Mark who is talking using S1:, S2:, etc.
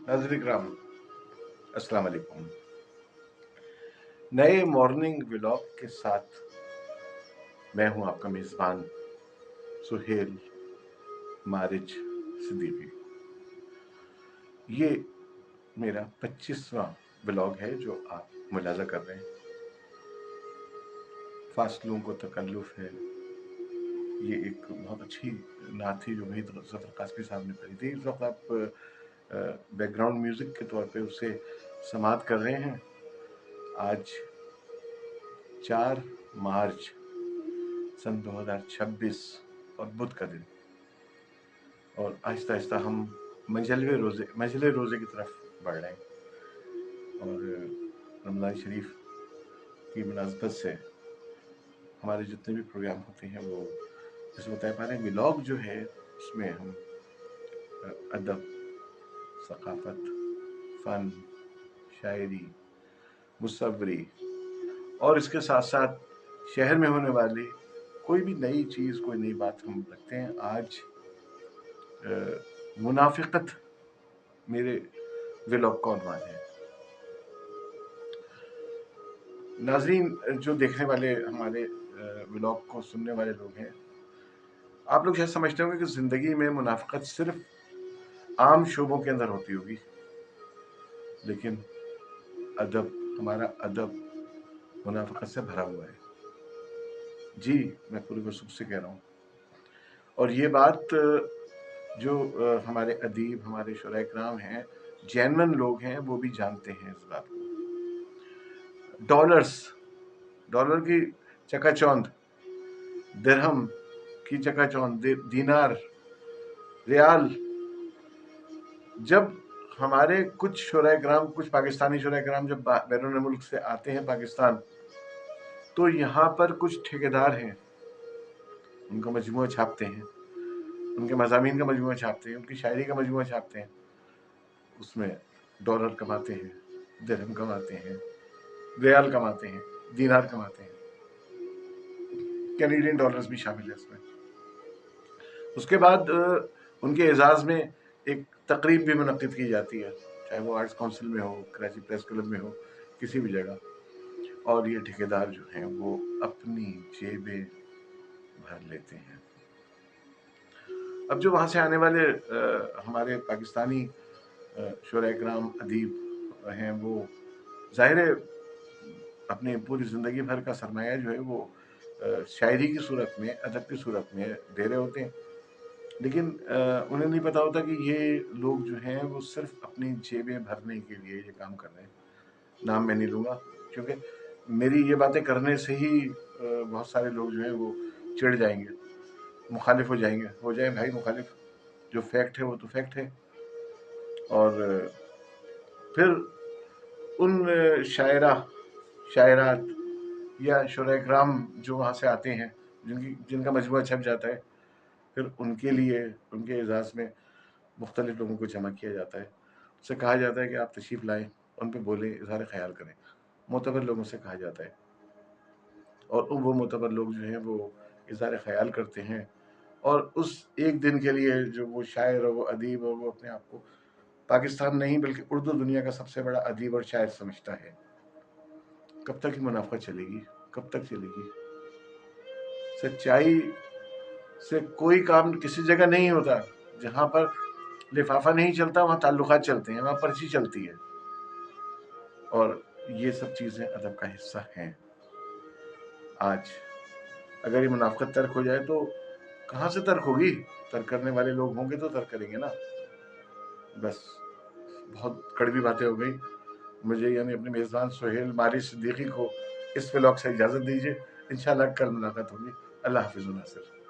S1: नाज़रीन इकराम, अस्सलाम वालेकुम। नए मॉर्निंग व्लॉग के साथ मैं हूं आपका मेज़बान सुहेल मारिज सिद्दीकी। ये मेरा 25वां व्लॉग है जो आप मुलाज़ा कर रहे हैं। फासलों को तकल्लुफ़ है, ये एक बहुत अच्छी नात थी जो वहीद ज़फ़र कासमी साहब ने पढ़ी थी। इस वक्त आप बैकग्राउंड म्यूज़िक के तौर पे उसे समाअत कर रहे हैं। आज 4 मार्च सन 2026 और बुध का दिन, और आहिस्ता आहिस्ता हम मंजिल रोज़े की तरफ बढ़ रहे हैं। और रमज़ान शरीफ की मुनासबत से हमारे जितने भी प्रोग्राम होते हैं वो जैसे बता पा रहे हैं, व्लॉग जो है उसमें हम अदब, सकाफ़त, फ़न, शायरी, मुसव्वरी और इसके साथ साथ शहर में होने वाली कोई भी नई चीज़, कोई नई बात हम रखते हैं। आज मुनाफिकत मेरे व्लॉग का उन्वान है। नाजरीन, जो देखने वाले हमारे व्लॉग को सुनने वाले लोग हैं, आप लोग शायद समझते होंगे कि ज़िंदगी में मुनाफिकत सिर्फ आम शोबों के अंदर होती होगी, लेकिन हमारा अदब मुनाफिकत से भरा हुआ है। जी, मैं पूरी वसूख से कह रहा हूँ। और ये बात जो हमारे अदीब, हमारे शुरा कराम हैं, जेन्युइन लोग हैं, वो भी जानते हैं इस बात को। डॉलर की चकाचौंध, दिरहम की चकाचौंध, दीनार, रियाल, जब हमारे कुछ शुरा कराम, कुछ पाकिस्तानी शुरा कराम जब बैरून मुल्क से आते हैं पाकिस्तान, तो यहाँ पर कुछ ठेकेदार हैं, उनका मजमूआ छापते हैं, उनके मज़ामीन का मजमूआ छापते हैं, उनकी शायरी का मजमूआ छापते हैं, उसमें डॉलर कमाते हैं, दिरहम कमाते हैं, रियाल कमाते हैं, दीनार कमाते हैं, कैनेडियन डॉलर्स भी शामिल है इसमें। उसके बाद उनके एजाज़ में एक तकरीब भी मुनक्किद की जाती है, चाहे वो आर्ट्स काउंसिल में हो, कराची प्रेस क्लब में हो, किसी भी जगह। और ये ठेकेदार जो हैं वो अपनी जेबें भर लेते हैं। अब जो वहाँ से आने वाले हमारे पाकिस्तानी शुरा कराम, अदीब हैं, वो ज़ाहिर है अपनी पूरी ज़िंदगी भर का सरमाया जो है वो शायरी की सूरत में, अदब की सूरत में दे रहे होते हैं, लेकिन उन्हें नहीं पता होता कि ये लोग जो हैं वो सिर्फ अपनी जेबें भरने के लिए ये काम कर रहे हैं। नाम मैं नहीं लूँगा, क्योंकि मेरी ये बातें करने से ही बहुत सारे लोग जो हैं वो चिढ़ जाएंगे, मुखालिफ हो जाएंगे। हो जाए भाई मुखालिफ, जो फैक्ट है वो तो फैक्ट है। और फिर उन शायरात या शुरा कराम जो वहाँ से आते हैं, जिनका मजमूआ छप जाता है, फिर उनके लिए, उनके एजाज़ में मुख्तलिफ लोगों को जमा किया जाता है। उससे कहा जाता है कि आप तशरीफ़ लाएँ, उन पे बोलें, इज़हार ख़याल करें। मोतबर लोगों से कहा जाता है, और वो मोतबर लोग जो हैं वो इज़हार ख़याल करते हैं, और उस एक दिन के लिए जो वो शायर और वो अदीब और वो अपने आप को पाकिस्तान नहीं बल्कि उर्दू दुनिया का सबसे बड़ा अदीब और शायर समझता है। कब तक ये मुनाफ़ा चलेगी? कब तक चलेगी? सच्चाई से कोई काम किसी जगह नहीं होता। जहाँ पर लिफाफा नहीं चलता वहाँ ताल्लुकात चलते हैं, वहाँ पर्ची चलती है, और ये सब चीज़ें अदब का हिस्सा हैं। आज अगर ये मुनाफ़िकत तर्क हो जाए तो कहाँ से तर्क होगी? तर्क करने वाले लोग होंगे तो तर्क करेंगे ना। बस, बहुत कड़वी बातें हो गई। मुझे यानी अपने मेज़बान सुहेल मारिज सिद्दीकी को इस व्लॉग से इजाज़त दीजिए। इंशाअल्लाह कल मुलाकात होगी। अल्लाह हाफ़िज़ नासिर।